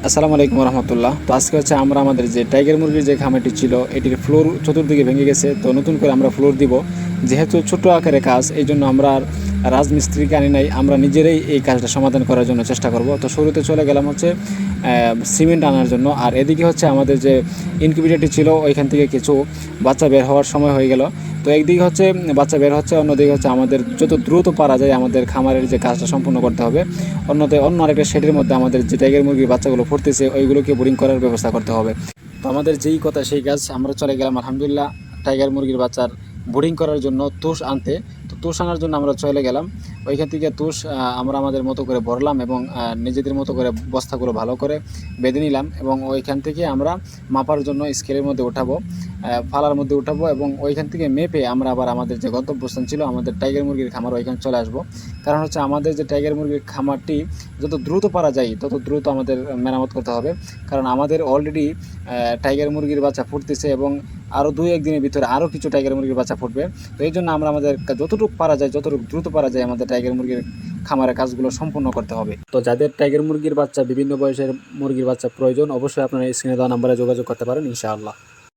আসসালামু আলাইকুম রহমতুল্লাহ। তো আজকে হচ্ছে আমরা আমাদের যে টাইগার মুরগির যে খামারটি ছিল এটির ফ্লোর চতুর্দিকে ভেঙে গেছে, তো নতুন করে আমরা ফ্লোর দিব। যেহেতু ছোট আকারে কাজ, এই জন্য আমরা আর রাজমিস্ত্রিকে আনি নাই, আমরা নিজেরাই এই কাজটা সমাধান করার জন্য চেষ্টা করব। তো শুরুতে চলে গেলাম হচ্ছে সিমেন্ট আনার জন্য, আর এদিকে হচ্ছে আমাদের যে ইনকিউবেটরটি ছিল ওইখান থেকে কিছু বাচ্চা বের হওয়ার সময় হয়ে গেল। তো একদিকে হচ্ছে বাচ্চা বের হচ্ছে, অন্যদিকে হচ্ছে আমাদের যত দ্রুত পারা যায় আমাদের খামারের যে কাজটা সম্পূর্ণ করতে হবে। অন্য আরেকটা শেডের মধ্যে আমাদের যে টাইগার মুরগির বাচ্চাগুলো ফুটতেছে ওইগুলোকে বোরিং করার ব্যবস্থা করতে হবে। তো আমাদের যেই কথা সেই কাজ, আমরা চলে গেলাম আলহামদুলিল্লাহ টাইগার মুরগির বাচ্চার বোরিং করার জন্য তুষ আনতে। তো তুষ আনার জন্য আমরা চলে গেলাম। ওইখান থেকে তুষ আমরা আমাদের মতো করে ভরলাম এবং নিজেদের মতো করে বস্তাগুলো ভালো করে বেঁধে নিলাম, এবং ওইখান থেকে আমরা মাপার জন্য স্কেলের মধ্যে উঠাবো, ফালার মধ্যে উঠাবো, এবং ওইখান থেকে মেপে আমরা আবার আমাদের যে গন্তব্যস্থান ছিল আমাদের টাইগার মুরগির খামার ওইখানে চলে আসবো। কারণ হচ্ছে আমাদের যে টাইগার মুরগির খামারটি যত দ্রুত পারা যায় তত দ্রুত আমাদের মেরামত করতে হবে। কারণ আমাদের অলরেডি টাইগার মুরগির বাচ্চা ফুটতেছে এবং আরও 2-1 দিনের ভিতরে আরও কিছু টাইগার মুরগির বাচ্চা ফুটবে। তো এই জন্য আমরা আমাদের যতটুকু পারা যায়, যতটুকু দ্রুত পারা যায় আমাদের টাইগার মুরগির খামারের কাজগুলো সম্পূর্ণ করতে হবে। তো যাদের টাইগার মুরগির বাচ্চা, বিভিন্ন বয়সের মুরগির বাচ্চা প্রয়োজন, অবশ্যই আপনারা স্ক্রিনে দেওয়া নাম্বারে যোগাযোগ করতে পারেন ইনশাআল্লাহ।